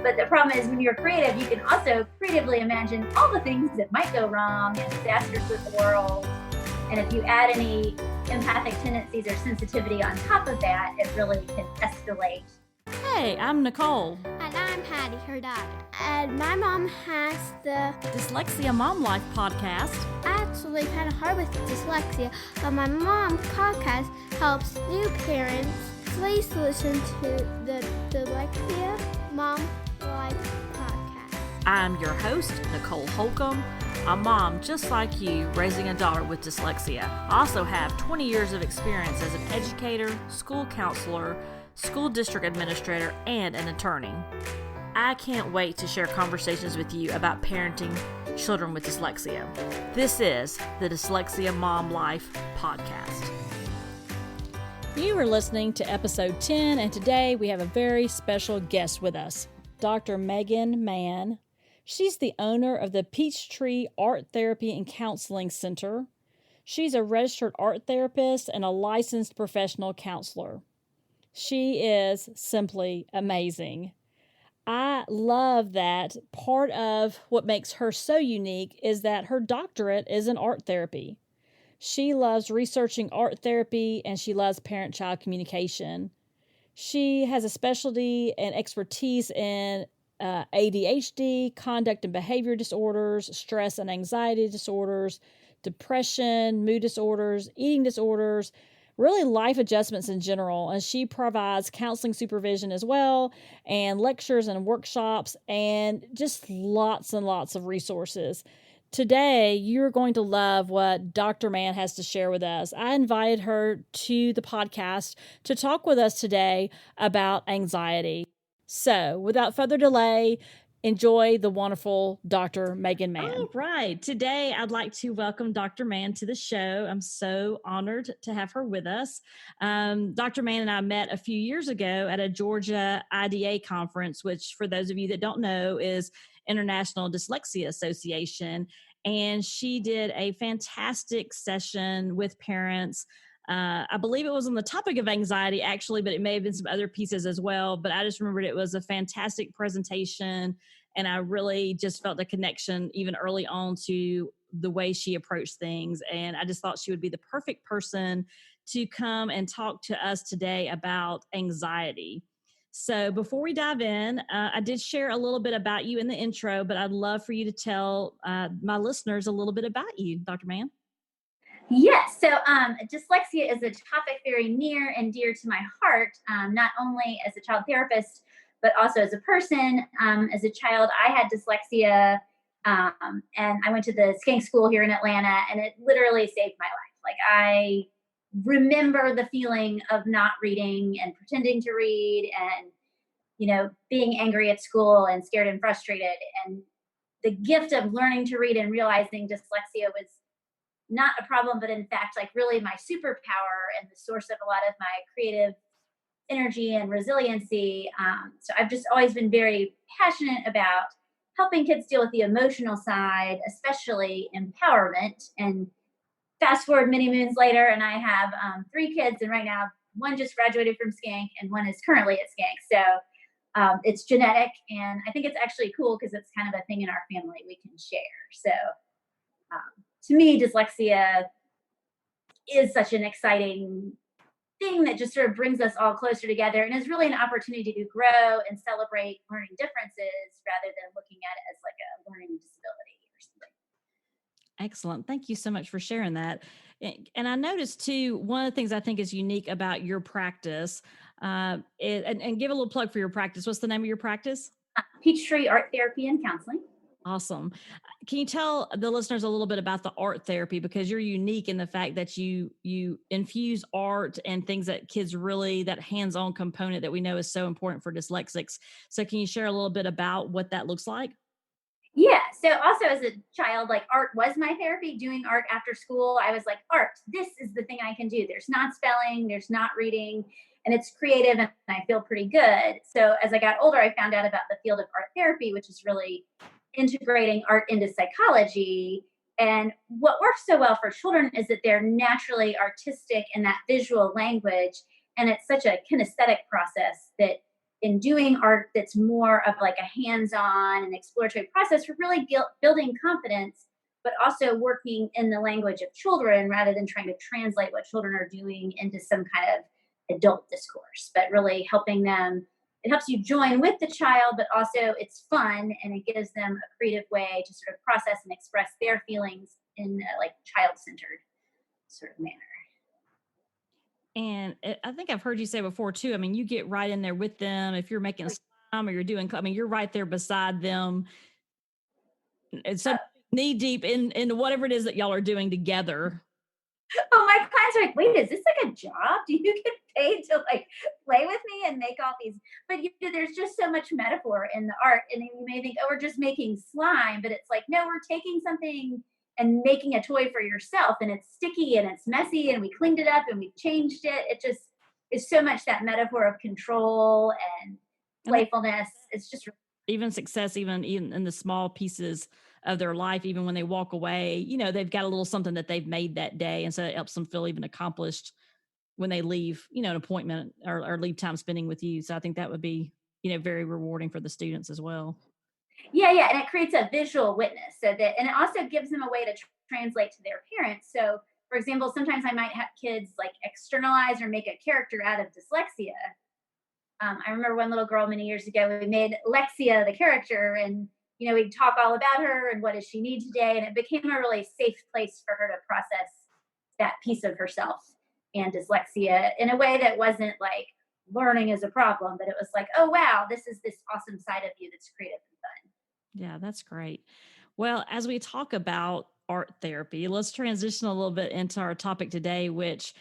But the problem is when you're creative, you can also creatively imagine all the things that might go wrong and disasters with the world. And if you add any empathic tendencies or sensitivity on top of that, it really can escalate. Hey, I'm Nicole. And I'm Patty, her daughter. And my mom has the Dyslexia Mom Life podcast. Actually kind of hard with dyslexia, but my mom's podcast helps new parents. Please listen to the Dyslexia Mom Life podcast. I'm your host, Nicole Holcomb, a mom just like you raising a daughter with dyslexia. I also have 20 years of experience as an educator, school counselor, school district administrator, and an attorney. I can't wait to share conversations with you about parenting children with dyslexia. This is the Dyslexia Mom Life podcast. You are listening to episode 10, and today we have a very special guest with us, Dr. Mann. She's the owner of the Peachtree Art Therapy and Counseling Center. She's a registered art therapist and a licensed professional counselor. She is simply amazing. I love that part of what makes her so unique is that her doctorate is in art therapy. She loves researching art therapy and she loves parent-child communication. She has a specialty and expertise in ADHD, conduct and behavior disorders, stress and anxiety disorders, depression, mood disorders, eating disorders, really life adjustments in general. And she provides counseling supervision as well, and lectures and workshops, and just lots and lots of resources. Today, you're going to love what Dr. Mann has to share with us. I invited her to the podcast to talk with us today about anxiety. So, without further delay, enjoy the wonderful Dr. Mann. All right. Today, I'd like to welcome Dr. Mann to the show. I'm so honored to have her with us. Dr. Mann and I met a few years ago at a Georgia IDA conference, which for those of you that don't know is International Dyslexia Association. And she did a fantastic session with parents. I believe it was on the topic of anxiety, actually, but it may have been some other pieces as well. But I just remembered it was a fantastic presentation, and I really just felt a connection even early on to the way she approached things. And I just thought she would be the perfect person to come and talk to us today about anxiety. So before we dive in, I did share a little bit about you in the intro, but I'd love for you to tell my listeners a little bit about you, Dr. Mann. Yes. So dyslexia is a topic very near and dear to my heart, not only as a child therapist, but also as a person. As a child, I had dyslexia, and I went to the skank school here in Atlanta, and it literally saved my life. Like, I remember the feeling of not reading and pretending to read and, being angry at school and scared and frustrated. And the gift of learning to read and realizing dyslexia was not a problem, but in fact, like, really my superpower and the source of a lot of my creative energy and resiliency. So I've just always been very passionate about helping kids deal with the emotional side, especially empowerment. And fast forward many moons later, and I have 3 kids, and right now one just graduated from Skank and one is currently at Skank. So it's genetic, and I think it's actually cool because it's kind of a thing in our family we can share. So to me, dyslexia is such an exciting thing that just sort of brings us all closer together and is really an opportunity to grow and celebrate learning differences rather than looking at it as like a learning disability or something. Excellent. Thank you so much for sharing that. And I noticed too, one of the things I think is unique about your practice, and give a little plug for your practice. What's the name of your practice? Peachtree Art Therapy and Counseling. Awesome. Can you tell the listeners a little bit about the art therapy, because you're unique in the fact that you infuse art and things that kids really, that hands-on component that we know is so important for dyslexics. So can you share a little bit about what that looks like? Yeah. So also as a child, like, art was my therapy. Doing art after school, I was like, art, this is the thing I can do. There's not spelling, there's not reading, and it's creative, and I feel pretty good. So as I got older, I found out about the field of art therapy, which is really integrating art into psychology. And what works so well for children is that they're naturally artistic in that visual language. And it's such a kinesthetic process that in doing art that's more of like a hands-on and exploratory process for really building confidence, but also working in the language of children rather than trying to translate what children are doing into some kind of adult discourse, but really helping them. It helps you join with the child, but also it's fun and it gives them a creative way to sort of process and express their feelings in a like child-centered sort of manner. And I think I've heard you say before too. I mean, you get right in there with them. If you're making slime or you're doing, I mean, you're right there beside them. And so knee deep into whatever it is that y'all are doing together. Oh, my clients are like, wait, is this like a job? Do you get paid to like play with me and make all these? But there's just so much metaphor in the art. And you may think, oh, we're just making slime. But it's like, no, we're taking something and making a toy for yourself. And it's sticky and it's messy. And we cleaned it up and we changed it. It just is so much that metaphor of control and playfulness. It's just even success, even in the small pieces of their life, even when they walk away, you know, they've got a little something that they've made that day. And so it helps them feel even accomplished when they leave, you know, an appointment or leave time spending with you. So I think that would be, you know, very rewarding for the students as well. Yeah, and it creates a visual witness so that, and it also gives them a way to translate to their parents. So, for example, sometimes I might have kids like externalize or make a character out of dyslexia. I remember one little girl many years ago, we made Lexia the character, and we'd talk all about her and what does she need today, and it became a really safe place for her to process that piece of herself and dyslexia in a way that wasn't like learning is a problem, but it was like, oh wow, this is this awesome side of you that's creative and fun. Yeah, that's great. Well, as we talk about art therapy, let's transition a little bit into our topic today, which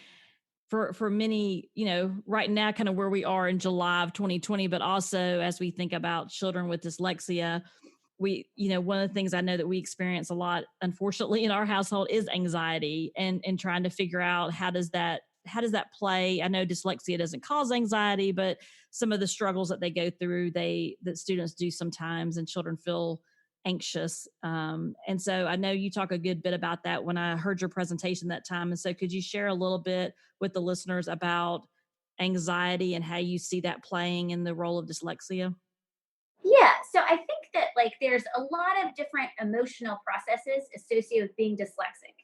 for many, you know, right now, kind of where we are in July of 2020, but also as we think about children with dyslexia, one of the things I know that we experience a lot, unfortunately, in our household is anxiety and trying to figure out how does that play. I know dyslexia doesn't cause anxiety, but some of the struggles that they go through, that students do sometimes, and children feel anxious. And so I know you talk a good bit about that when I heard your presentation that time. And so could you share a little bit with the listeners about anxiety and how you see that playing in the role of dyslexia? Yeah, so I think that like there's a lot of different emotional processes associated with being dyslexic.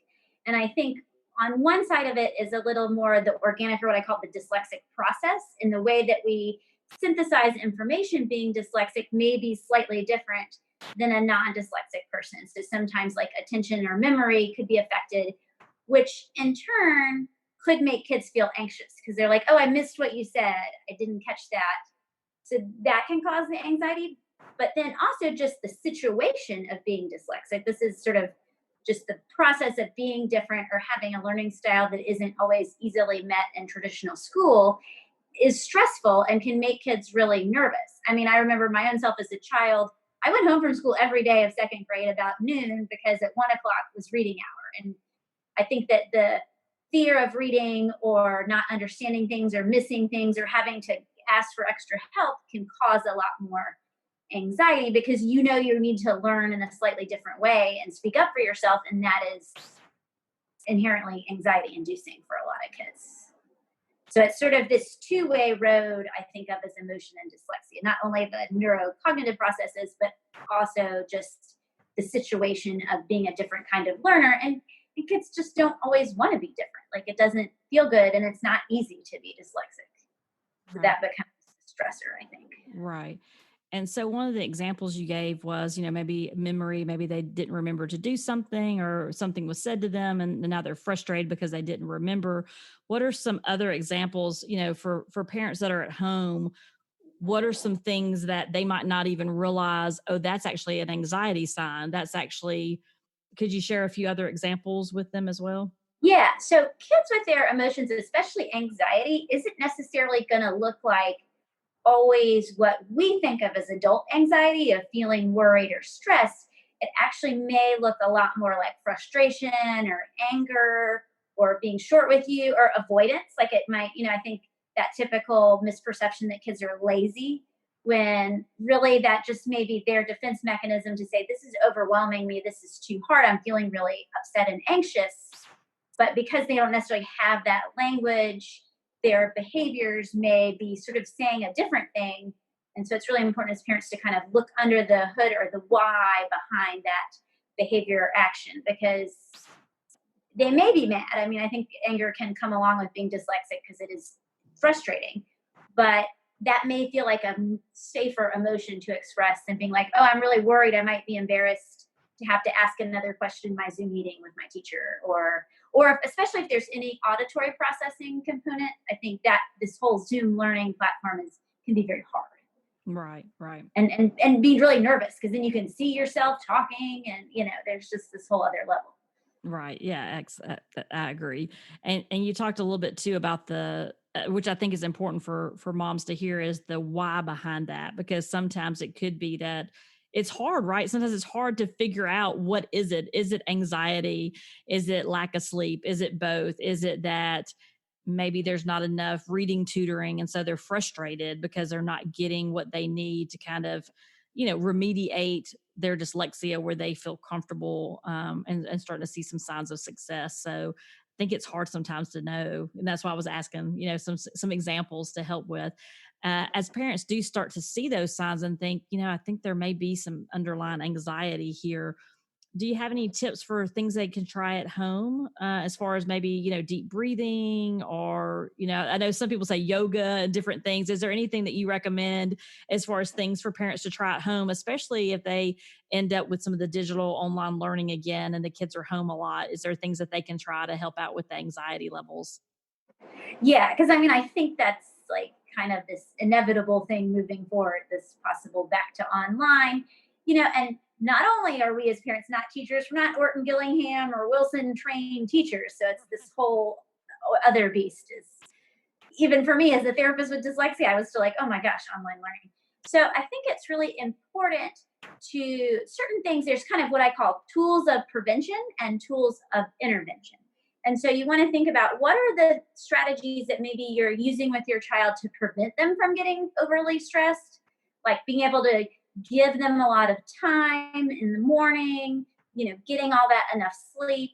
And I think on one side of it is a little more the organic, or what I call the dyslexic process, in the way that we synthesize information. Being dyslexic may be slightly different than a non-dyslexic person. So sometimes like attention or memory could be affected, which in turn could make kids feel anxious because they're like, oh, I missed what you said. I didn't catch that. So that can cause the anxiety. But then also just the situation of being dyslexic. This is sort of just the process of being different or having a learning style that isn't always easily met in traditional school is stressful and can make kids really nervous. I mean, I remember my own self as a child. I went home from school every day of second grade about noon because at 1:00 was reading hour. And I think that the fear of reading or not understanding things or missing things or having to ask for extra help can cause a lot more anxiety because you need to learn in a slightly different way and speak up for yourself. And that is inherently anxiety inducing for a lot of kids. So it's sort of this two-way road I think of as emotion and dyslexia, not only the neurocognitive processes, but also just the situation of being a different kind of learner. And kids just don't always want to be different. Like it doesn't feel good and it's not easy to be dyslexic. So that becomes a stressor, I think. Right. And so one of the examples you gave was, maybe memory, maybe they didn't remember to do something or something was said to them and now they're frustrated because they didn't remember. What are some other examples, for parents that are at home? What are some things that they might not even realize, oh, that's actually an anxiety sign? Could you share a few other examples with them as well? Yeah. So kids with their emotions, especially anxiety, isn't necessarily going to look like always what we think of as adult anxiety of feeling worried or stressed. It actually may look a lot more like frustration or anger or being short with you or avoidance. Like it might, I think that typical misperception that kids are lazy when really that just may be their defense mechanism to say, this is overwhelming me. This is too hard. I'm feeling really upset and anxious. But because they don't necessarily have that language, their behaviors may be sort of saying a different thing And so it's really important as parents to kind of look under the hood or the why behind that behavior or action, because they may be mad. I mean, I think anger can come along with being dyslexic because it is frustrating, but that may feel like a safer emotion to express than being like, oh, I'm really worried I might be embarrassed to have to ask another question in my Zoom meeting with my teacher, or especially if there's any auditory processing component. I think that this whole Zoom learning platform can be very hard. Right. And be really nervous, because then you can see yourself talking, and there's just this whole other level. Right. Yeah. I agree. And you talked a little bit too about which I think is important for moms to hear, is the why behind that, because sometimes it could be that it's hard, right? Sometimes it's hard to figure out, what is it? Is it anxiety? Is it lack of sleep? Is it both? Is it that maybe there's not enough reading tutoring, and so they're frustrated because they're not getting what they need to kind of, remediate their dyslexia, where they feel comfortable, and starting to see some signs of success. So I think it's hard sometimes to know. And that's why I was asking, some examples to help with. As parents do start to see those signs and think, I think there may be some underlying anxiety here. Do you have any tips for things they can try at home, as far as maybe, deep breathing, or, I know some people say yoga and different things. Is there anything that you recommend as far as things for parents to try at home, especially if they end up with some of the digital online learning again and the kids are home a lot? Is there things that they can try to help out with the anxiety levels? Yeah, because I think that's like kind of this inevitable thing moving forward, this possible back to online, and not only are we as parents not teachers, we're not Orton Gillingham or Wilson trained teachers. So it's this whole other beast. Is even for me as a therapist with dyslexia, I was still like, oh my gosh, online learning. So I think it's really important to certain things. There's kind of what I call tools of prevention and tools of intervention. And so you want to think about, what are the strategies that maybe you're using with your child to prevent them from getting overly stressed, like being able to give them a lot of time in the morning, getting all that enough sleep,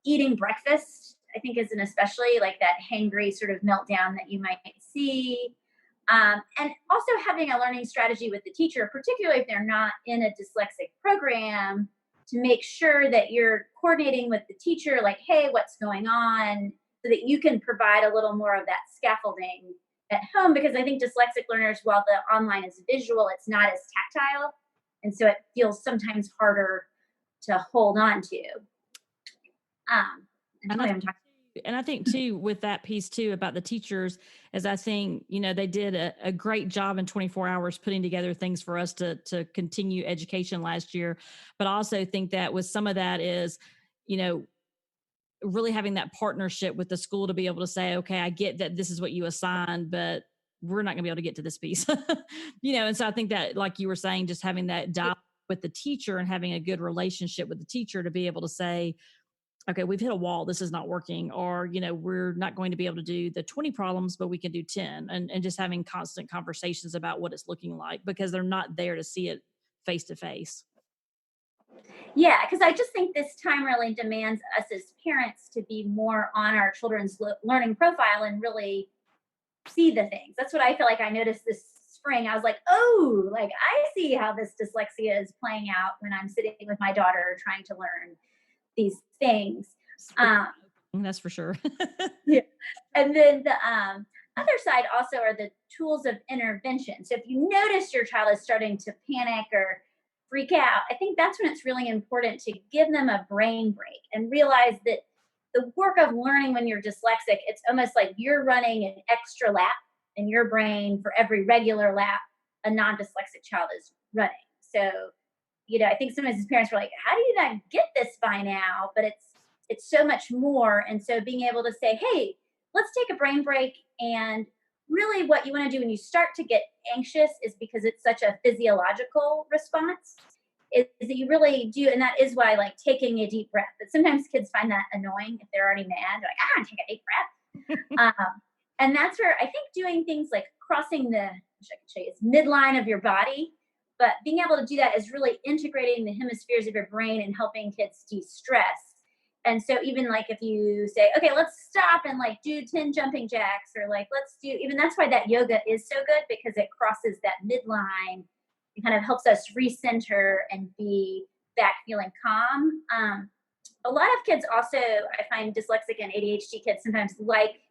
eating breakfast, I think is an especially like that hangry sort of meltdown that you might see. And also having a learning strategy with the teacher, particularly if they're not in a dyslexic program, to make sure that you're coordinating with the teacher, like, hey, what's going on, so that you can provide a little more of that scaffolding at home. Because I think dyslexic learners, while the online is visual, it's not as tactile. And so it feels sometimes harder to hold on to. And I think too, with that piece too, about the teachers, is I think, they did a great job in 24 hours putting together things for us to continue education last year. But I also think that with some of that is, really having that partnership with the school to be able to say, okay, I get that this is what you assigned, but we're not gonna be able to get to this piece, And so I think that, like you were saying, just having that dialogue with the teacher and having a good relationship with the teacher to be able to say, okay, we've hit a wall, this is not working, or, we're not going to be able to do the 20 problems, but we can do 10, and just having constant conversations about what it's looking like, because they're not there to see it face to face. Yeah, because I just think this time really demands us as parents to be more on our children's learning profile and really see the things. That's what I feel like I noticed this spring. I was like, oh, like I see how this dyslexia is playing out when I'm sitting with my daughter trying to learn these things. That's for sure. Yeah. And then the other side also are the tools of intervention. So if you notice your child is starting to panic or freak out, I think that's when it's really important to give them a brain break and realize that the work of learning when you're dyslexic, it's almost like you're running an extra lap in your brain for every regular lap a non-dyslexic child is running. So, I think sometimes as parents we're like, how do you not get this by now? But it's so much more. And so being able to say, hey, let's take a brain break. And really what you want to do when you start to get anxious is because it's such a physiological response, is that you really do. And that is why, like, taking a deep breath, but sometimes kids find that annoying if they're already mad. They're like, I want to take a deep breath. And that's where I think doing things like crossing which I can show you, is midline of your body. But being able to do that is really integrating the hemispheres of your brain and helping kids de-stress. And so even like if you say, okay, let's stop and like do 10 jumping jacks, or like let's do, even that's why that yoga is so good, because it crosses that midline. It kind of helps us recenter and be back feeling calm. A lot of kids also, I find dyslexic and ADHD kids sometimes like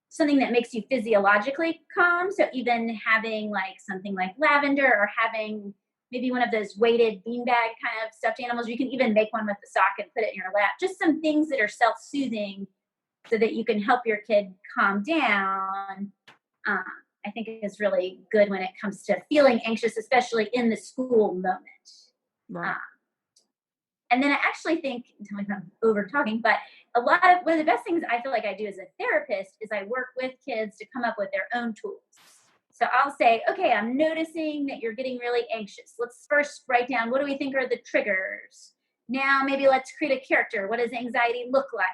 something that makes you physiologically calm. So even having like something like lavender, or having maybe one of those weighted beanbag kind of stuffed animals. You can even make one with the sock and put it in your lap. Just some things that are self-soothing so that you can help your kid calm down. I think is really good when it comes to feeling anxious, especially in the school moment. Right. And then I actually think, tell me if I'm over talking, but one of the best things I feel like I do as a therapist is I work with kids to come up with their own tools. So I'll say, okay, I'm noticing that you're getting really anxious. Let's first write down, what do we think are the triggers? Now maybe let's create a character. What does anxiety look like?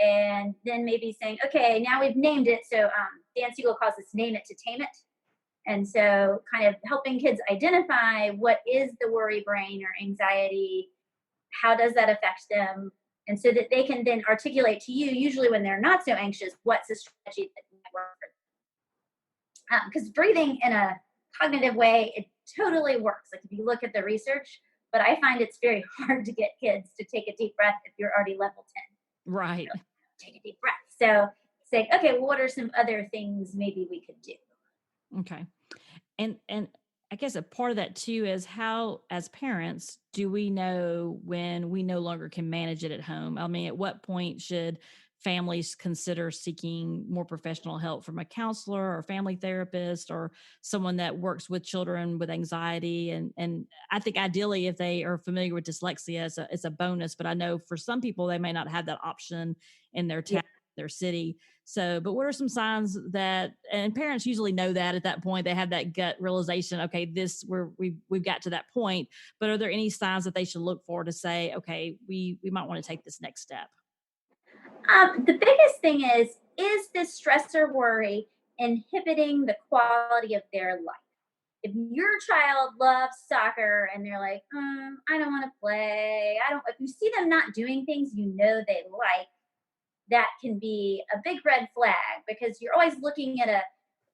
And then maybe saying, okay, now we've named it. So Dan Siegel calls this name it to tame it. And so kind of helping kids identify what is the worry brain or anxiety, how does that affect them? And so that they can then articulate to you, usually when they're not so anxious, what's a strategy that might work for them. Because breathing in a cognitive way, it totally works. Like if you look at the research, but I find it's very hard to get kids to take a deep breath if you're already level 10. Right. So take a deep breath. So say, okay, well, what are some other things maybe we could do? Okay. And I guess a part of that too is how, as parents, do we know when we no longer can manage it at home? I mean, at what point should families consider seeking more professional help from a counselor or family therapist or someone that works with children with anxiety? And I think ideally, if they are familiar with dyslexia, it's a bonus. But I know for some people, they may not have that option in their town, their city. So, but what are some signs that, and parents usually know that at that point, they have that gut realization, okay, we've got to that point, but are there any signs that they should look for to say, okay, we might want to take this next step? The biggest thing is this stress or worry inhibiting the quality of their life? If your child loves soccer and they're like, I don't want to play, if you see them not doing things you know they like, that can be a big red flag, because you're always looking at a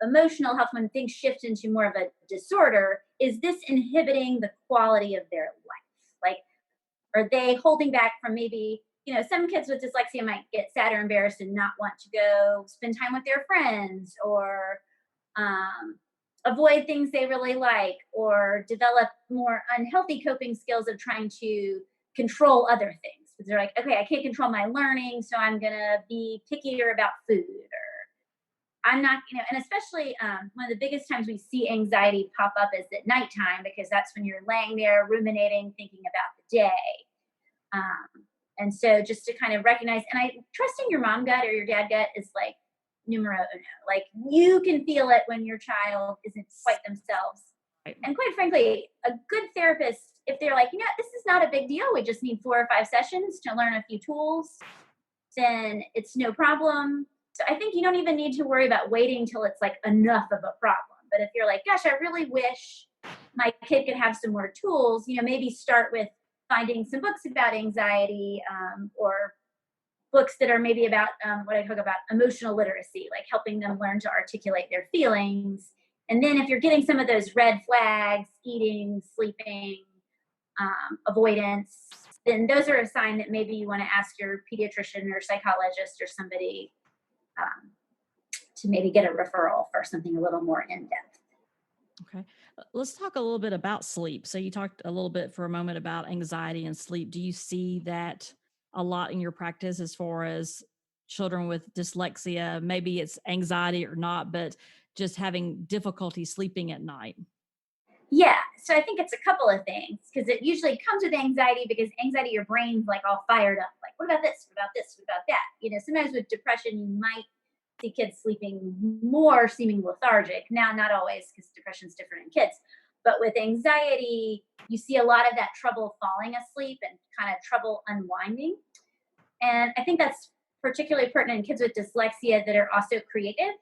emotional health when things shift into more of a disorder. Is this inhibiting the quality of their life? Like, are they holding back from maybe, some kids with dyslexia might get sad or embarrassed and not want to go spend time with their friends, or avoid things they really like, or develop more unhealthy coping skills of trying to control other things. They're like, okay, I can't control my learning, so I'm going to be pickier about food, or I'm not, and especially one of the biggest times we see anxiety pop up is at nighttime, because that's when you're laying there ruminating, thinking about the day. And so just to kind of recognize, and trusting your mom gut or your dad gut is like numero uno. Like you can feel it when your child isn't quite themselves. And quite frankly, a good therapist, if they're like, this is not a big deal, we just need 4 or 5 sessions to learn a few tools, then it's no problem. So I think you don't even need to worry about waiting till it's like enough of a problem. But if you're like, gosh, I really wish my kid could have some more tools, maybe start with finding some books about anxiety, or books that are maybe about what I talk about, emotional literacy, like helping them learn to articulate their feelings. And then if you're getting some of those red flags, eating, sleeping, avoidance, then those are a sign that maybe you want to ask your pediatrician or psychologist or somebody to maybe get a referral for something a little more in-depth. Okay. Let's talk a little bit about sleep. So you talked a little bit for a moment about anxiety and sleep. Do you see that a lot in your practice as far as children with dyslexia? Maybe it's anxiety or not, but just having difficulty sleeping at night? Yeah. So I think it's a couple of things, because it usually comes with anxiety, because anxiety, your brain's like all fired up. Like, what about this? What about this? What about that? Sometimes with depression, you might see kids sleeping more, seeming lethargic. Now, not always, because depression's different in kids. But with anxiety, you see a lot of that trouble falling asleep and kind of trouble unwinding. And I think that's particularly pertinent in kids with dyslexia that are also creative.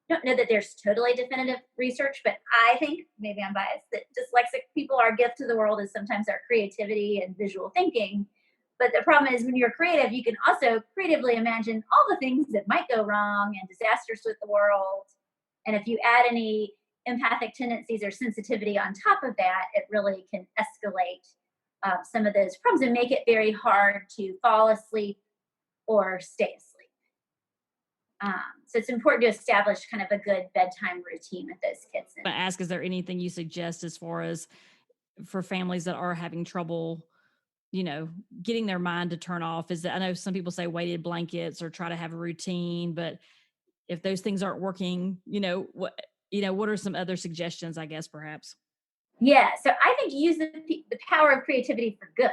Don't know that there's totally definitive research, but I think, maybe I'm biased, that dyslexic people, our gift to the world is sometimes our creativity and visual thinking. But the problem is when you're creative, you can also creatively imagine all the things that might go wrong and disasters with the world. And if you add any empathic tendencies or sensitivity on top of that, it really can escalate some of those problems and make it very hard to fall asleep or stay asleep. So it's important to establish kind of a good bedtime routine with those kids. I ask, is there anything you suggest as far as for families that are having trouble, getting their mind to turn off? Is that, I know some people say weighted blankets or try to have a routine, but if those things aren't working, what are some other suggestions, I guess, perhaps? Yeah, so I think use the power of creativity for good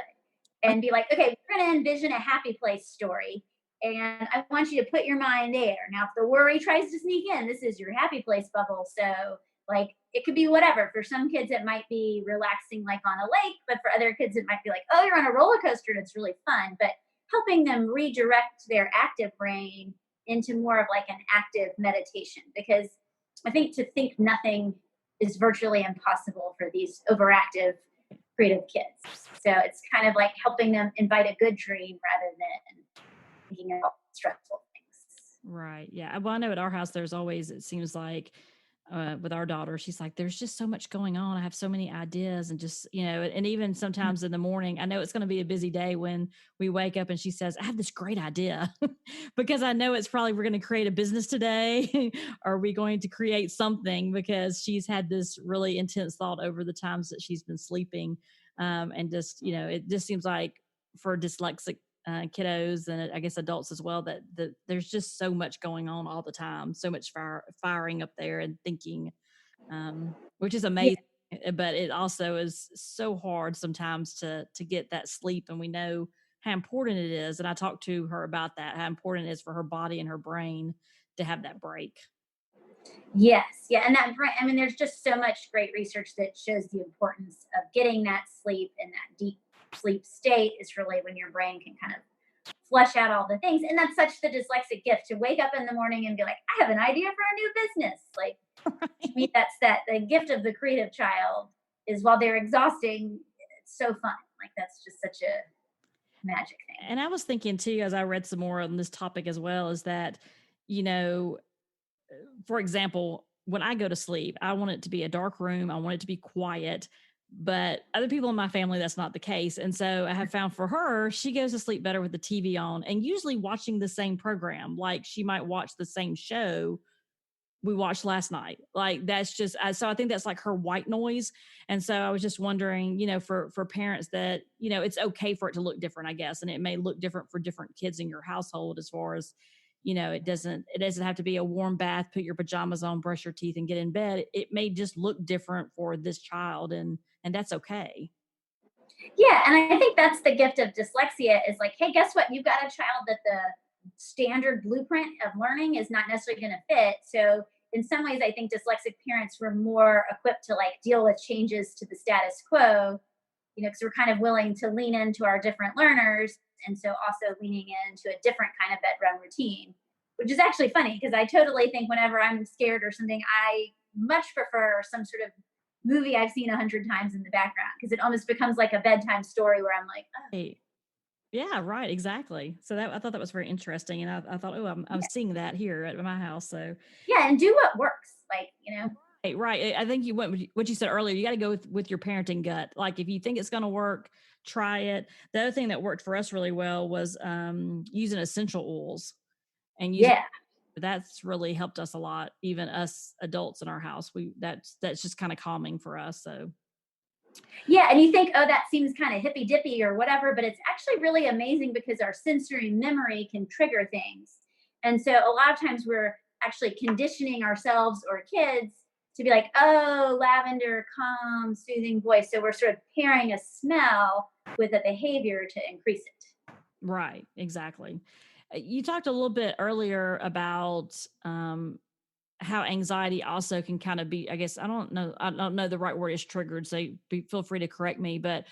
and be like, okay, we're going to envision a happy place story. And I want you to put your mind there. Now, if the worry tries to sneak in, this is your happy place bubble. So, like, it could be whatever. For some kids, it might be relaxing, like on a lake. But for other kids, it might be like, oh, you're on a roller coaster and it's really fun. But helping them redirect their active brain into more of like an active meditation. Because I think to think nothing is virtually impossible for these overactive creative kids. So it's kind of like helping them invite a good dream rather than thinking about stressful things. Right. Yeah. Well, I know at our house, there's always, it seems like, with our daughter, she's like, there's just so much going on. I have so many ideas and just, and even sometimes in the morning, I know it's going to be a busy day when we wake up and she says, I have this great idea because I know it's probably, we're going to create a business today. Are we going to create something? Because she's had this really intense thought over the times that she's been sleeping. And just, it just seems like for dyslexic kiddos and I guess adults as well, that there's just so much going on all the time, so much firing up there and thinking, which is amazing. Yeah. But it also is so hard sometimes to get that sleep. And we know how important it is. And I talked to her about that, how important it is for her body and her brain to have that break. Yes. Yeah. And that, I mean, there's just so much great research that shows the importance of getting that sleep and that deep sleep state is really when your brain can kind of flush out all the things. And that's such the dyslexic gift to wake up in the morning and be like, I have an idea for a new business. Like, to me, that's the gift of the creative child is while they're exhausting, it's so fun. Like, that's just such a magic thing. And I was thinking too, as I read some more on this topic as well, is that, for example, when I go to sleep, I want it to be a dark room. I want it to be quiet. But other people in my family, that's not the case. And so I have found for her, she goes to sleep better with the TV on and usually watching the same program. Like she might watch the same show we watched last night. Like that's just, so I think that's like her white noise. And so I was just wondering, for parents that, it's okay for it to look different, I guess. And it may look different for different kids in your household as far as, it doesn't have to be a warm bath, put your pajamas on, brush your teeth and get in bed. It may just look different for this child and that's okay. Yeah. And I think that's the gift of dyslexia is like, hey, guess what? You've got a child that the standard blueprint of learning is not necessarily going to fit. So in some ways, I think dyslexic parents were more equipped to like deal with changes to the status quo, because we're kind of willing to lean into our different learners. And so also leaning into a different kind of bedroom routine, which is actually funny because I totally think whenever I'm scared or something, I much prefer some sort of movie I've seen 100 times in the background because it almost becomes like a bedtime story where I'm like, oh. Hey. Yeah, right. Exactly. So I thought that was very interesting. And I thought, oh, I'm seeing that here at my house. So yeah. And do what works. Like, Right. I think you went with what you said earlier. You got to go with your parenting gut. Like if you think it's going to work, try it. The other thing that worked for us really well was using essential oils and that's really helped us a lot. Even us adults in our house, that's just kind of calming for us. So. Yeah, and you think, oh, that seems kind of hippy dippy or whatever, but it's actually really amazing because our sensory memory can trigger things. And so a lot of times we're actually conditioning ourselves or kids to be like, oh, lavender, calm, soothing voice. So we're sort of pairing a smell with a behavior to increase it. Right, exactly. You talked a little bit earlier about how anxiety also can kind of be, I guess, I don't know the right word is triggered. So feel free to correct me, but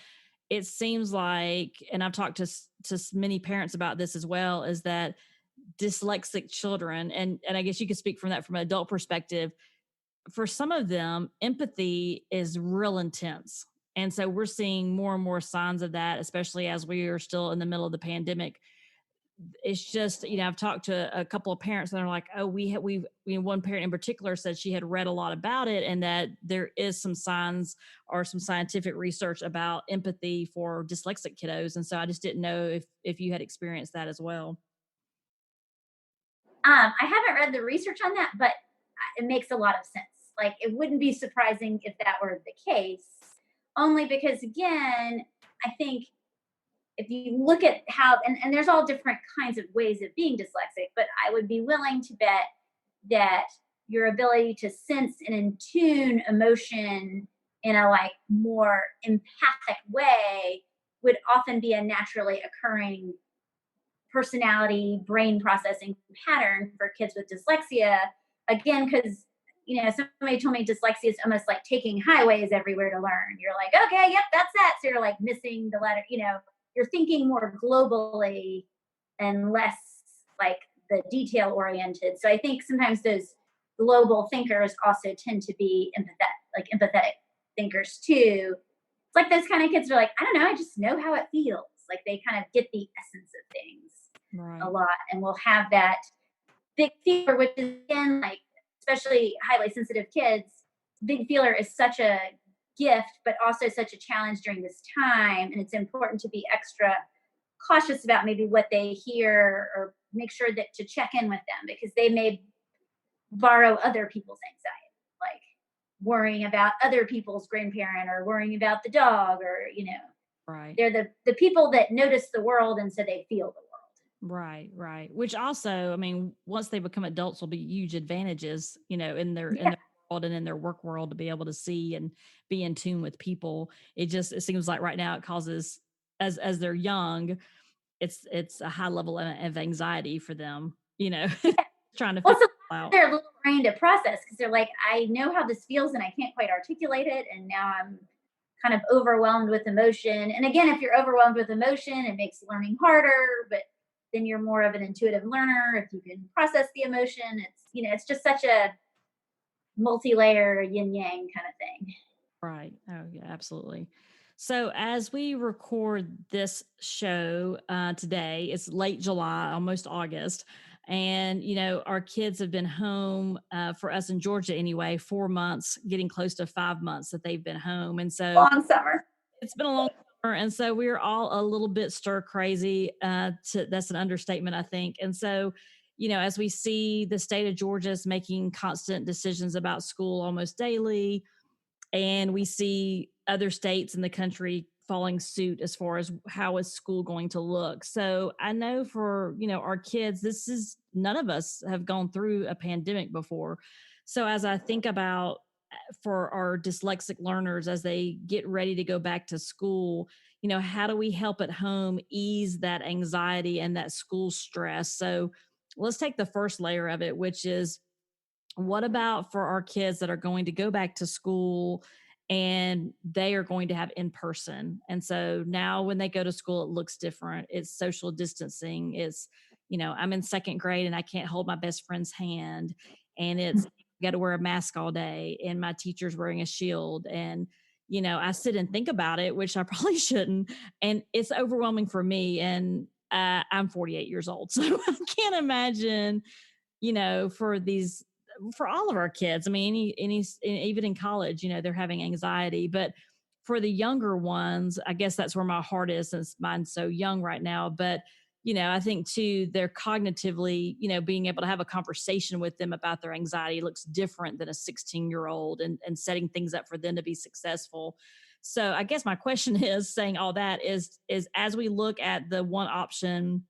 it seems like, and I've talked to many parents about this as well, is that dyslexic children, and I guess you could speak from that from an adult perspective, for some of them, empathy is real intense. And so we're seeing more and more signs of that, especially as we are still in the middle of the pandemic. It's just, I've talked to a couple of parents and they're like, oh, one parent in particular said she had read a lot about it and that there is some signs or some scientific research about empathy for dyslexic kiddos. And so I just didn't know if you had experienced that as well. I haven't read the research on that, but it makes a lot of sense. Like, it wouldn't be surprising if that were the case, only because, again, I think if you look at how, and there's all different kinds of ways of being dyslexic, but I would be willing to bet that your ability to sense and tune emotion in a like more empathic way would often be a naturally occurring personality brain processing pattern for kids with dyslexia. Again, because somebody told me dyslexia is almost like taking highways everywhere to learn. You're like, okay, yep, that's that. So you're like missing the letter, you're thinking more globally and less like the detail oriented. So I think sometimes those global thinkers also tend to be empathetic thinkers too. It's like those kind of kids are like, I don't know, I just know how it feels. Like they kind of get the essence of things a lot, and will have that big feeler, which is again like, especially highly sensitive kids, big feeler is such a gift, but also such a challenge during this time. And it's important to be extra cautious about maybe what they hear, or make sure that to check in with them, because they may borrow other people's anxiety, like worrying about other people's grandparent or worrying about the dog, or, they're the people that notice the world. And so they feel the world. Right. Which also, I mean, once they become adults will be huge advantages, in their world and in their work world, to be able to see and be in tune with people. It seems like right now it causes, as they're young, it's a high level of anxiety for them, trying to figure Also, it out. their little brain to process, because they're like, I know how this feels and I can't quite articulate it. And now I'm kind of overwhelmed with emotion. And again, if you're overwhelmed with emotion, it makes learning harder, but then you're more of an intuitive learner if you can process the emotion. It's just such a multi-layer yin yang kind of thing. Right. Oh, yeah, absolutely. So as we record this show today, it's late July, almost August. And, our kids have been home for us in Georgia anyway, 4 months, getting close to 5 months that they've been home. And so Long summer. it's been a long summer. And so we're all a little bit stir crazy. That's an understatement, I think. And so, as we see the state of Georgia is making constant decisions about school almost daily, and we see other states in the country following suit as far as how is school going to look. So I know for, our kids, none of us have gone through a pandemic before. So as I think about for our dyslexic learners, as they get ready to go back to school, how do we help at home ease that anxiety and that school stress? So let's take the first layer of it, which is, what about for our kids that are going to go back to school and they are going to have in person? And so now when they go to school, it looks different. It's social distancing. It's, I'm in second grade and I can't hold my best friend's hand. And it's, got to wear a mask all day and my teacher's wearing a shield. And, I sit and think about it, which I probably shouldn't. And it's overwhelming for me. And I'm 48 years old. So I can't imagine, for all of our kids. I mean, even in college, they're having anxiety, but for the younger ones, I guess that's where my heart is, since mine's so young right now. But, I think too, they're cognitively, being able to have a conversation with them about their anxiety looks different than a 16-year-old, and setting things up for them to be successful. So I guess my question is, saying all that is as we look at the one option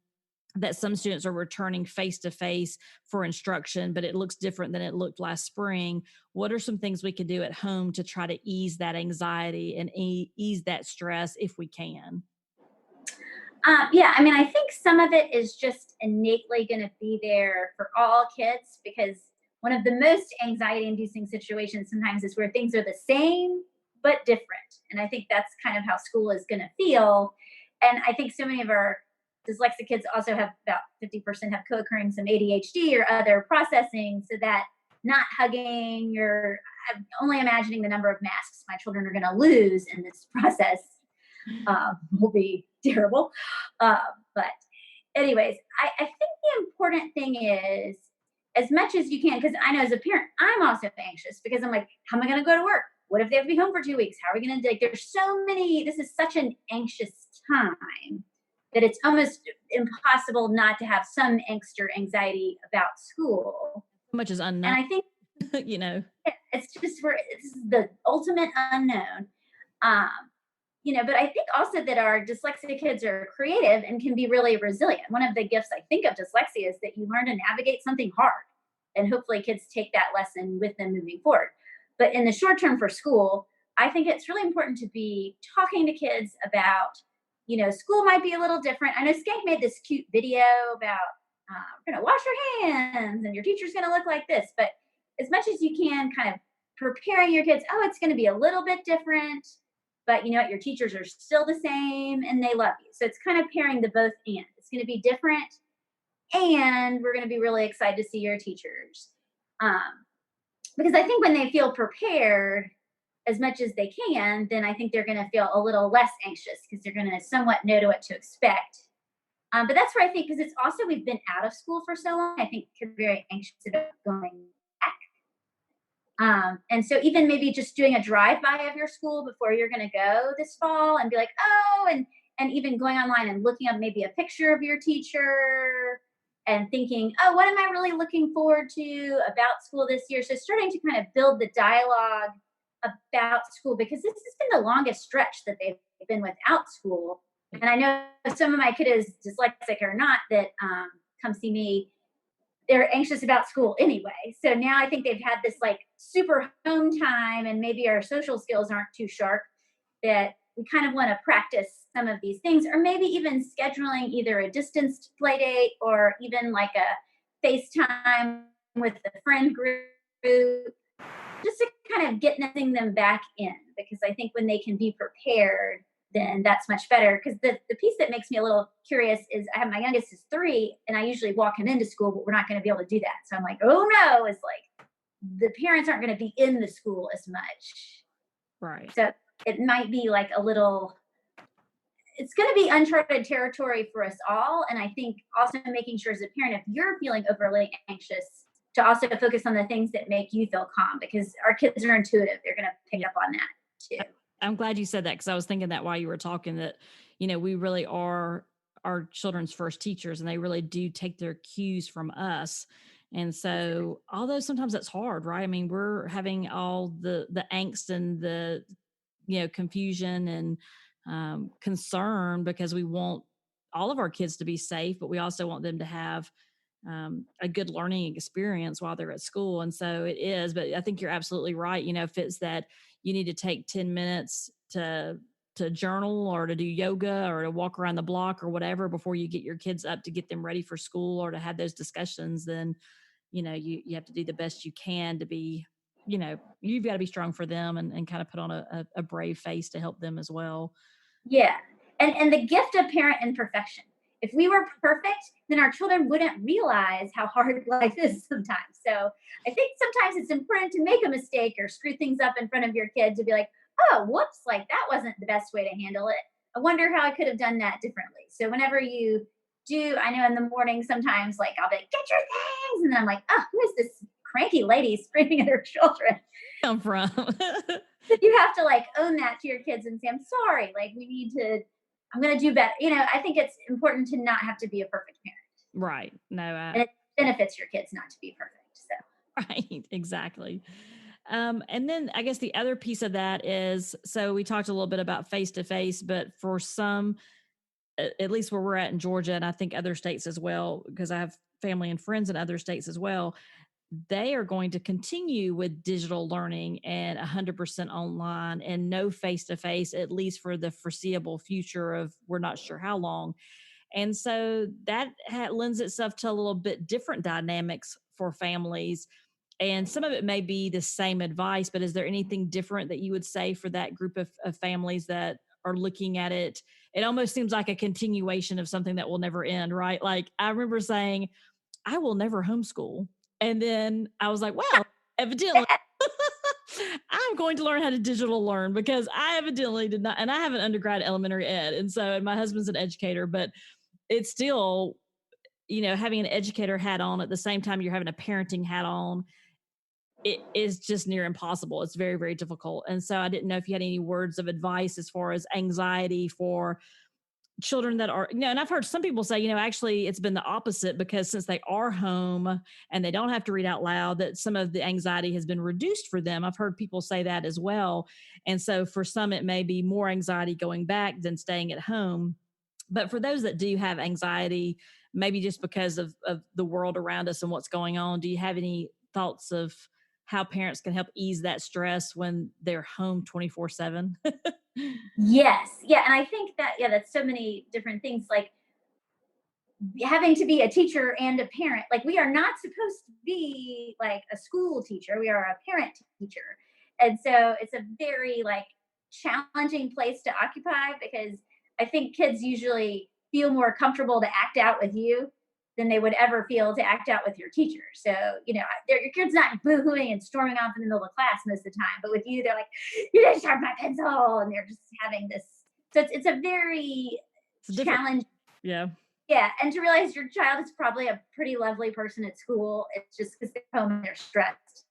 that some students are returning face to face for instruction, but it looks different than it looked last spring. What are some things we could do at home to try to ease that anxiety and ease that stress if we can? Yeah, I mean, I think some of it is just innately going to be there for all kids, because one of the most anxiety inducing situations sometimes is where things are the same but different. And I think that's kind of how school is going to feel. And I think so many of our dyslexic kids also have about 50% have co-occurring some ADHD or other processing, so that not hugging your, I'm only imagining the number of masks my children are going to lose in this process will be terrible. Uh, but anyways, I think the important thing is as much as you can, because I know as a parent, I'm also anxious because I'm like, how am I going to go to work? What if they have to be home for 2 weeks? How are we going to do? There's so many. This is such an anxious time that it's almost impossible not to have some angst or anxiety about school. So much is unknown, And I think you know. it's just for this is the ultimate unknown. Um, but I think also that our dyslexic kids are creative and can be really resilient. One of the gifts I think of dyslexia is that you learn to navigate something hard, and hopefully kids take that lesson with them moving forward. But in the short term for school, I think it's really important to be talking to kids about, school might be a little different. I know Skank made this cute video about we're going to wash your hands and your teacher's going to look like this. But as much as you can, kind of preparing your kids, it's going to be a little bit different, but you know what, your teachers are still the same and they love you. So it's kind of pairing the both and. It's going to be different, and we're going to be really excited to see your teachers. Because I think when they feel prepared as much as they can, then I think they're going to feel a little less anxious because they're going to somewhat know what to expect. But that's where I think, because it's also, we've been out of school for so long, I think kids are very anxious about going back. And so even maybe just doing a drive-by of your school before you're going to go this fall and be like, and even going online and looking up maybe a picture of your teacher and thinking, what am I really looking forward to about school this year? So starting to kind of build the dialogue about school, because this has been the longest stretch that they've been without school. And I know some of my kiddos, dyslexic or not, that come see me, they're anxious about school anyway. So now I think they've had this like super home time, and maybe our social skills aren't too sharp, that we kind of want to practice some of these things, or maybe even scheduling either a distanced play date or even like a FaceTime with the friend group, just to kind of getting them back in, because I think when they can be prepared, then that's much better. Because the piece that makes me a little curious is I have my youngest is 3, and I usually walk him into school, but we're not going to be able to do that. So I'm like, oh no, it's like the parents aren't going to be in the school as much. Right. So it might be like it's going to be uncharted territory for us all. And I think also making sure as a parent, if you're feeling overly anxious, to also focus on the things that make you feel calm, because our kids are intuitive. They're going to pick up on that too. I'm glad you said that, because I was thinking that while you were talking, that, we really are our children's first teachers, and they really do take their cues from us. And so, although sometimes that's hard, right? I mean, we're having all the angst and the, confusion and concern, because we want all of our kids to be safe, but we also want them to have a good learning experience while they're at school. And so it is, but I think you're absolutely right. If it's that you need to take 10 minutes to journal or to do yoga or to walk around the block or whatever before you get your kids up to get them ready for school or to have those discussions, then, you have to do the best you can to be, you've got to be strong for them and kind of put on a brave face to help them as well. Yeah. And the gift of parent imperfection. If we were perfect, then our children wouldn't realize how hard life is sometimes. So I think sometimes it's important to make a mistake or screw things up in front of your kids to be like, oh, whoops, like that wasn't the best way to handle it. I wonder how I could have done that differently. So whenever you do, I know in the morning sometimes like I'll be like, get your things. And then I'm like, oh, who is this cranky lady screaming at her children? Come from. You have to like own that to your kids and say, I'm sorry, like I'm going to do better. I think it's important to not have to be a perfect parent. Right. No. And it benefits your kids not to be perfect. So. Right. Exactly. And then I guess the other piece of that is, so we talked a little bit about face-to-face, but for some, at least where we're at in Georgia, and I think other states as well, because I have family and friends in other states as well, they are going to continue with digital learning and 100% online and no face-to-face, at least for the foreseeable future of we're not sure how long. And so that lends itself to a little bit different dynamics for families. And some of it may be the same advice, but is there anything different that you would say for that group of families that are looking at it? It almost seems like a continuation of something that will never end, right? Like I remember saying, I will never homeschool. And then I was like, well, evidently. I'm going to learn how to digital learn because I evidently did not, and I have an undergrad elementary ed. And my husband's an educator, but it's still, having an educator hat on at the same time you're having a parenting hat on, it is just near impossible. It's very, very difficult. And so I didn't know if you had any words of advice as far as anxiety for children that are, and I've heard some people say, actually it's been the opposite because since they are home and they don't have to read out loud, that some of the anxiety has been reduced for them. I've heard people say that as well. And so for some, it may be more anxiety going back than staying at home. But for those that do have anxiety, maybe just because of the world around us and what's going on, do you have any thoughts of how parents can help ease that stress when they're home 24/7? Yes. Yeah. And I think that, yeah, that's so many different things. Like having to be a teacher and a parent. Like we are not supposed to be like a school teacher. We are a parent teacher. And so it's a very like challenging place to occupy because I think kids usually feel more comfortable to act out with you than they would ever feel to act out with your teacher. So, your kid's not boohooing and storming off in the middle of class most of the time, but with you, they're like, "You didn't sharpen my pencil," and they're just having this. So it's a very It's different. challenge. Yeah. Yeah, and to realize your child is probably a pretty lovely person at school. It's just because they're home and they're stressed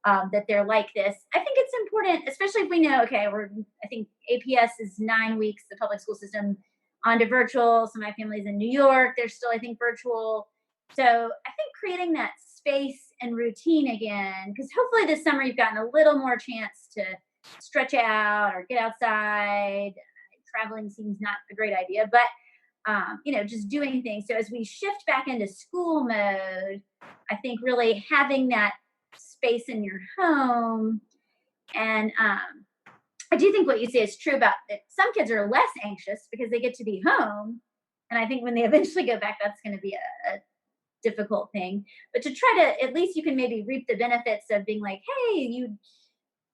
that they're like this. I think it's important, especially if we know, okay, I think APS is 9 weeks, the public school system, onto virtual. So my family's in New York. They're still, I think, virtual. So I think creating that space and routine again, because hopefully this summer you've gotten a little more chance to stretch out or get outside. Traveling seems not a great idea, but just doing things. So as we shift back into school mode, I think really having that space in your home. And I do think what you say is true about that. Some kids are less anxious because they get to be home. And I think when they eventually go back, that's going to be a difficult thing. But to try to, at least you can maybe reap the benefits of being like, hey, you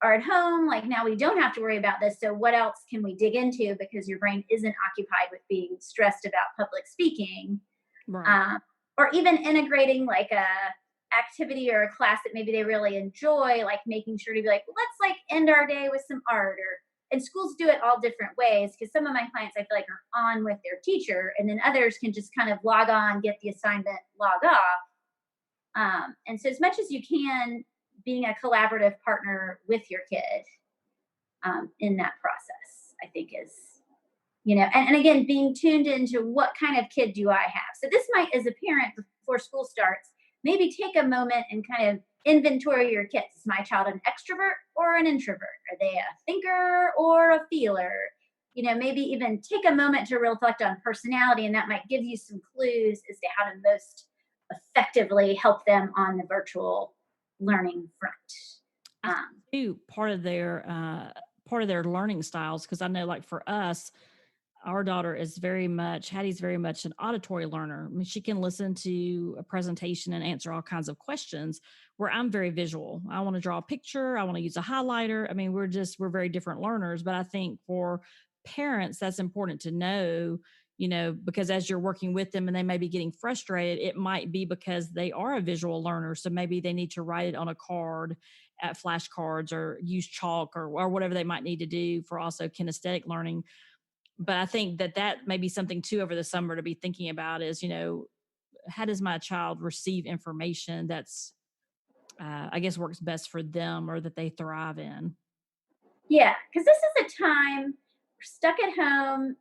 are at home. Like now we don't have to worry about this. So what else can we dig into? Because your brain isn't occupied with being stressed about public speaking. Right. Or even integrating like a activity or a class that maybe they really enjoy, like making sure to be like, well, let's like end our day with some art. Or and schools do it all different ways because some of my clients I feel like are on with their teacher, and then others can just kind of log on, get the assignment, log off. And so as much as you can, being a collaborative partner with your kid in that process, I think is, and again, being tuned into what kind of kid do I have. So this might, as a parent, before school starts, maybe take a moment and kind of inventory your kids. Is my child an extrovert or an introvert? Are they a thinker or a feeler? Maybe even take a moment to reflect on personality, and that might give you some clues as to how to most effectively help them on the virtual learning front. Too, part of their learning styles, because I know like for us, our daughter is Hattie's very much an auditory learner. I mean, she can listen to a presentation and answer all kinds of questions, where I'm very visual. I want to draw a picture. I want to use a highlighter. I mean, we're very different learners, but I think for parents, that's important to know, because as you're working with them and they may be getting frustrated, it might be because they are a visual learner. So maybe they need to write it on a card at flashcards or use chalk or whatever they might need to do for also kinesthetic learning. But I think that may be something too over the summer to be thinking about is, how does my child receive information that's, I guess, works best for them or that they thrive in? Yeah, because this is a time we're stuck at home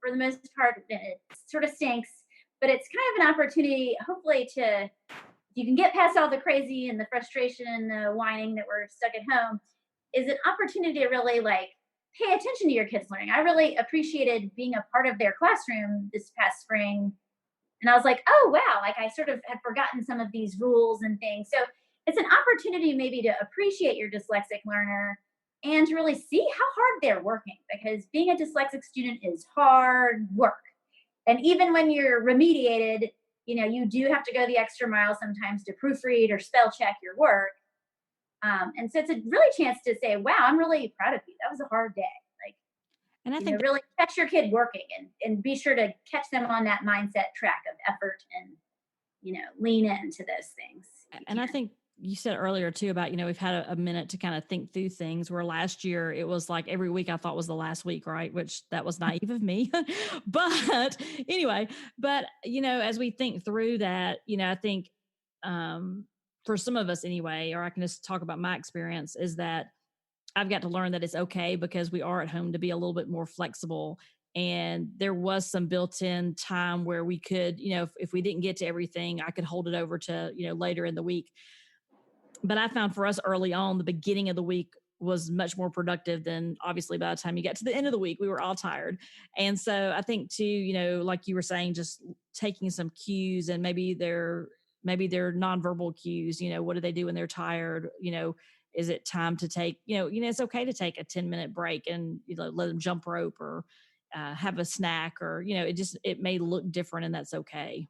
for the most part. It sort of stinks, but it's kind of an opportunity, hopefully, if you can get past all the crazy and the frustration and the whining that we're stuck at home, is an opportunity to really like pay attention to your kids' learning. I really appreciated being a part of their classroom this past spring. And I was like, oh, wow, like I sort of had forgotten some of these rules and things. So it's an opportunity maybe to appreciate your dyslexic learner and to really see how hard they're working, because being a dyslexic student is hard work. And even when you're remediated, you do have to go the extra mile sometimes to proofread or spell check your work. And so it's a really chance to say, wow, I'm really proud of you. That was a hard day. Like, And I think really catch your kid working and be sure to catch them on that mindset track of effort and, lean into those things. And I think you said earlier too about, we've had a minute to kind of think through things, where last year it was like every week I thought was the last week, right? Which that was naive of me. But anyway, but as we think through that, I think for some of us anyway, or I can just talk about my experience, is that I've got to learn that it's okay, because we are at home, to be a little bit more flexible. And there was some built in time where we could, if we didn't get to everything, I could hold it over to, later in the week. But I found for us early on, the beginning of the week was much more productive than, obviously, by the time you got to the end of the week, we were all tired. And so I think too, like you were saying, just taking some cues, and maybe they're nonverbal cues. What do they do when they're tired? Is it time to take, it's okay to take a 10-minute break and let them jump rope, or have a snack, or, it may look different, and that's okay.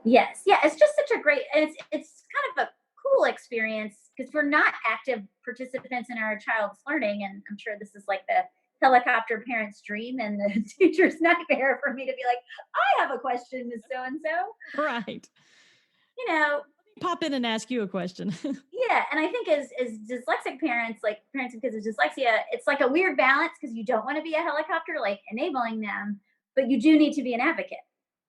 Yes, yeah, it's just such a great, it's kind of a cool experience because we're not active participants in our child's learning, and I'm sure this is like the helicopter parent's dream and the teacher's nightmare for me to be like, I have a question, Miss So and So. Right. You know, Pop in and ask you a question. yeah, and I think as dyslexic parents, like parents of kids with dyslexia, it's like a weird balance because you don't want to be a helicopter, like enabling them, but you do need to be an advocate.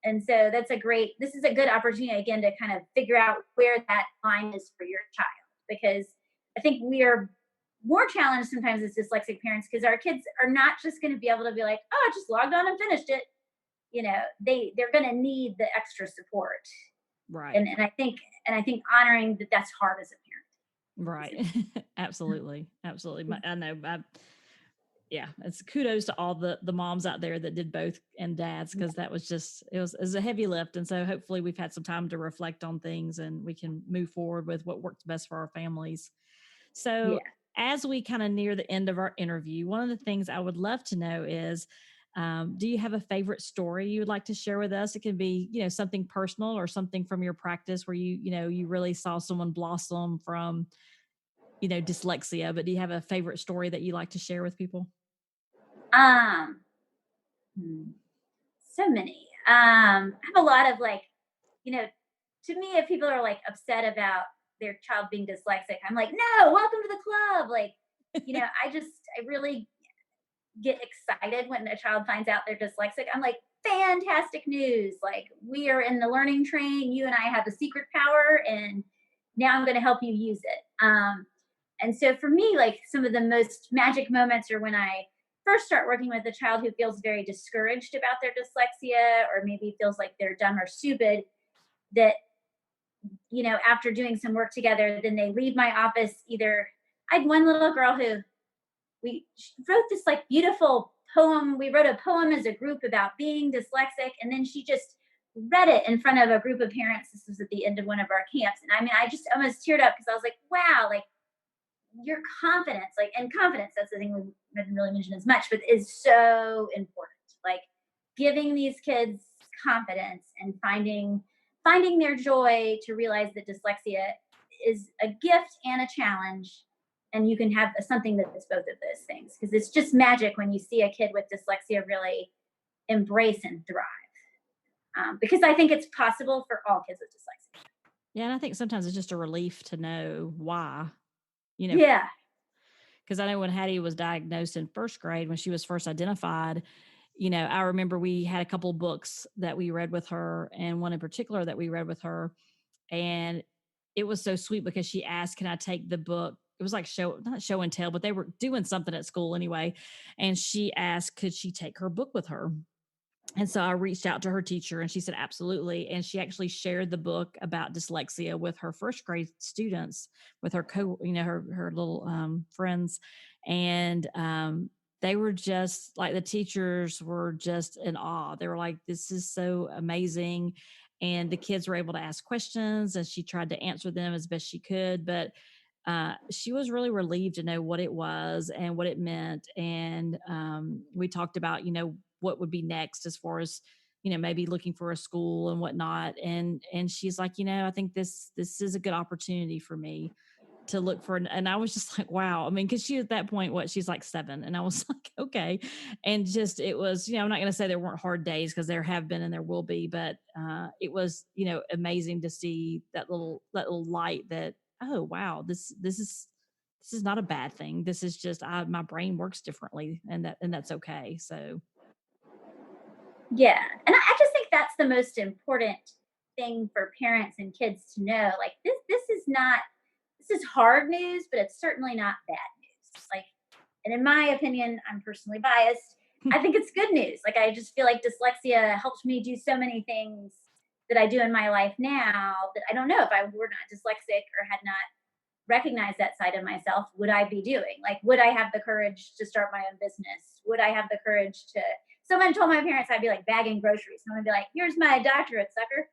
And so this is a good opportunity again to kind of figure out where that line is for your child, because I think we are more challenged sometimes as dyslexic parents because our kids are not just going to be able to be like, oh, I just logged on and finished it. They're going to need the extra support. Right. And I think honoring that that's hard as a parent. Right. Absolutely. I know. Yeah, it's kudos to all the moms out there that did both, and dads, because that was just, it was a heavy lift. And so hopefully we've had some time to reflect on things, and we can move forward with what works best for our families. So Yeah. as we kind of near the end of our interview, one of the things I would love to know is, do you have a favorite story you would like to share with us? It can be, something personal, or something from your practice where you really saw someone blossom from, dyslexia. But do you have a favorite story that you like to share with people? Um, so many. I have a lot of to me, if people are like upset about their child being dyslexic, I'm like, no, welcome to the club. I really get excited when a child finds out they're dyslexic. I'm like, fantastic news. Like, we are in the learning train. You and I have the secret power, and now I'm going to help you use it. And so for me, like, some of the most magic moments are when I first start working with a child who feels very discouraged about their dyslexia, or maybe feels like they're dumb or stupid, that, after doing some work together, then they leave my office. Either I had one little girl who we wrote this like beautiful poem. We wrote a poem as a group about being dyslexic, and then she just read it in front of a group of parents. This was at the end of one of our camps, and I mean, I just almost teared up because I was like, wow, like, your confidence, and confidence, that's the thing we didn't really mention as much, but is so important. Like, giving these kids confidence and finding their joy to realize that dyslexia is a gift and a challenge, and you can have something that is both of those things, because it's just magic when you see a kid with dyslexia really embrace and thrive, because I think it's possible for all kids with dyslexia. Yeah, and I think sometimes it's just a relief to know why. Yeah. Because I know when Hattie was diagnosed in first grade, when she was first identified, I remember we had a couple of books that we read with her, and one in particular that we read with her. And it was so sweet because she asked, can I take the book? It was like not show and tell, but they were doing something at school anyway. And she asked, could she take her book with her? And so I reached out to her teacher, and she said, absolutely. And she actually shared the book about dyslexia with her first grade students, with her her little friends. And they were just like, the teachers were just in awe. They were like, this is so amazing. And the kids were able to ask questions, and she tried to answer them as best she could. But she was really relieved to know what it was and what it meant. And we talked about, what would be next as far as, maybe looking for a school and whatnot. And she's like, I think this is a good opportunity for me. to look for, and I was just like, wow. I mean, because she at that point, she's like 7, and I was like, okay, and just it was, I'm not going to say there weren't hard days because there have been and there will be, but it was amazing to see that little light that, oh wow, this is not a bad thing. This is just my brain works differently, and that's okay. So yeah, and I just think that's the most important thing for parents and kids to know. Like this is hard news, but it's certainly not bad news. Like, and in my opinion, I'm personally biased. I think it's good news. Like, I just feel like dyslexia helped me do so many things that I do in my life now that I don't know if I were not dyslexic or had not recognized that side of myself, would I be doing? Like, would I have the courage to start my own business? Would I have the courage to, someone told my parents I'd be like bagging groceries. Someone would be like, here's my doctorate, sucker.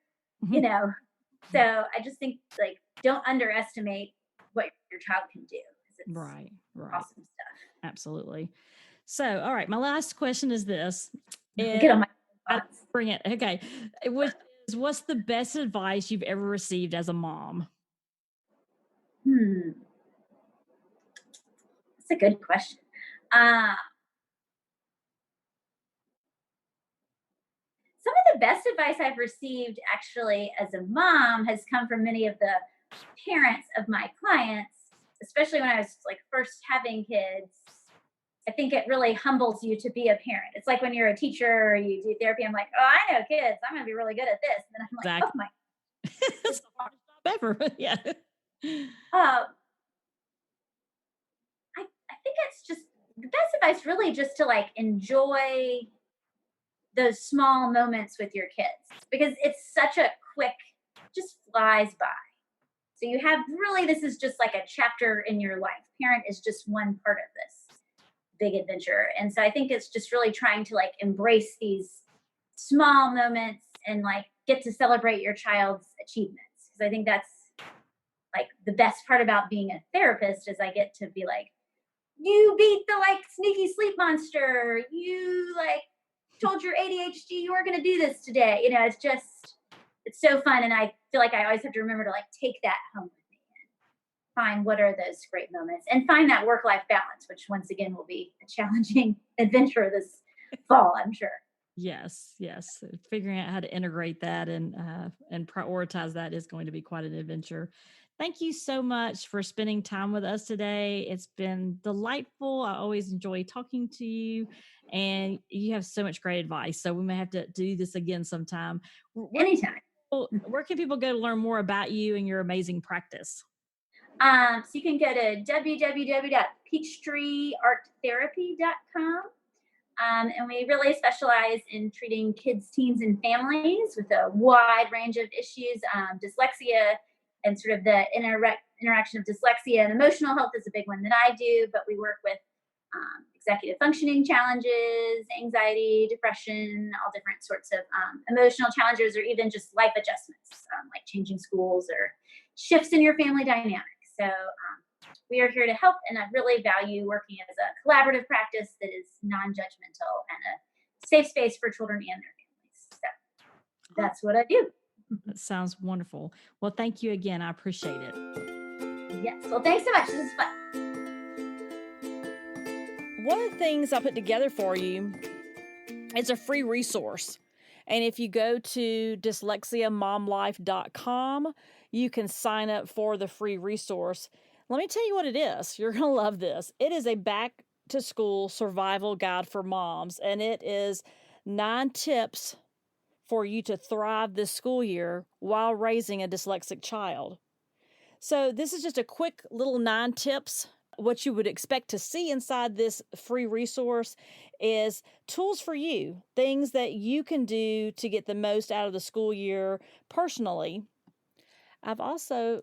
So I just think, like, don't underestimate what your child can do. It's right. awesome stuff. Absolutely. So, all right, my last question is this. Get on my thoughts. Bring it. Okay. What's the best advice you've ever received as a mom? That's a good question. Some of the best advice I've received actually as a mom has come from many of the parents of my clients, especially when I was like first having kids. I think it really humbles you to be a parent. It's like when you're a teacher or you do therapy, I'm like, oh, I know kids. I'm going to be really good at this. And then I'm like, exactly. Oh my. It's the hardest job ever. Yeah. I think it's just the best advice really just to like enjoy those small moments with your kids, because it's such a quick, just flies by. So you have really, this is just like a chapter in your life. Parent is just one part of this big adventure. And so I think it's just really trying to like embrace these small moments and like get to celebrate your child's achievements. Because I think that's like the best part about being a therapist is I get to be like, you beat the like sneaky sleep monster. You like told your ADHD you were going to do this today. It's so fun. And I feel like I always have to remember to like take that home with me and find what are those great moments and find that work-life balance, which once again will be a challenging adventure this fall, I'm sure. Yes. Figuring out how to integrate that and prioritize that is going to be quite an adventure. Thank you so much for spending time with us today. It's been delightful. I always enjoy talking to you, and you have so much great advice. So we may have to do this again sometime. Anytime. Where can people go to learn more about you and your amazing practice? So you can go to www.peachtreearttherapy.com. And we really specialize in treating kids, teens, and families with a wide range of issues. Dyslexia and sort of the interaction of dyslexia and emotional health is a big one that I do, but we work with executive functioning challenges, anxiety, depression, all different sorts of emotional challenges, or even just life adjustments, like changing schools or shifts in your family dynamic. So we are here to help, and I really value working as a collaborative practice that is non-judgmental and a safe space for children and their families. So that's what I do. That sounds wonderful. Well, thank you again. I appreciate it. Yes. Well, thanks so much. This is fun. One of the things I put together for you is a free resource. And if you go to dyslexiamomlife.com, you can sign up for the free resource. Let me tell you what it is. You're going to love this. It is a back to school survival guide for moms, and it is 9 tips for you to thrive this school year while raising a dyslexic child. So this is just a quick little 9 tips. What you would expect to see inside this free resource is tools for you, things that you can do to get the most out of the school year personally. I've also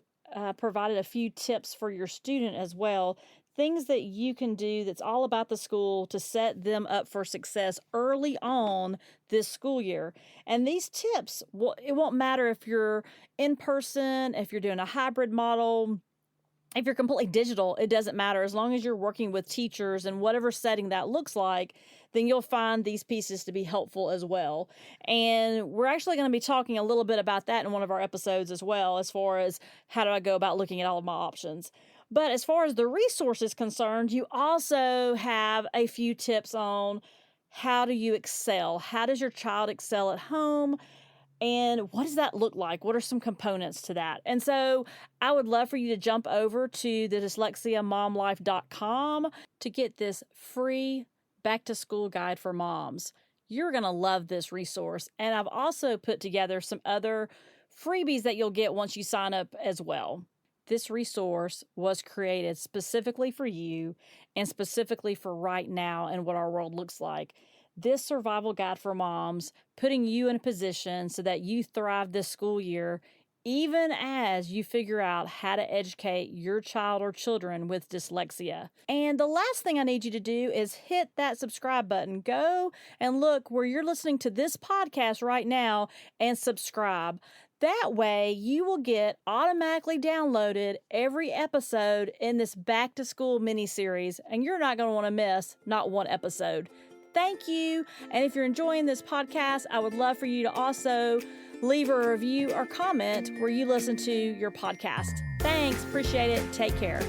provided a few tips for your student as well, things that you can do that's all about the school to set them up for success early on this school year. And these tips, it won't matter if you're in person, if you're doing a hybrid model, if you're completely digital, it doesn't matter. As long as you're working with teachers and whatever setting that looks like, then you'll find these pieces to be helpful as well. And we're actually going to be talking a little bit about that in one of our episodes as well, as far as how do I go about looking at all of my options. But as far as the resource is concerned, you also have a few tips on how do you excel? How does your child excel at home? And what does that look like? What are some components to that? And so I would love for you to jump over to the dyslexiamomlife.com to get this free back to school guide for moms. You're going to love this resource. And I've also put together some other freebies that you'll get once you sign up as well. This resource was created specifically for you and specifically for right now and what our world looks like. This survival guide for moms, putting you in a position so that you thrive this school year, even as you figure out how to educate your child or children with dyslexia. And the last thing I need you to do is hit that subscribe button. Go and look where you're listening to this podcast right now and subscribe. That way, you will get automatically downloaded every episode in this back to school mini series, and you're not going to want to miss not one episode. Thank you. And if you're enjoying this podcast, I would love for you to also leave a review or comment where you listen to your podcast. Thanks. Appreciate it. Take care.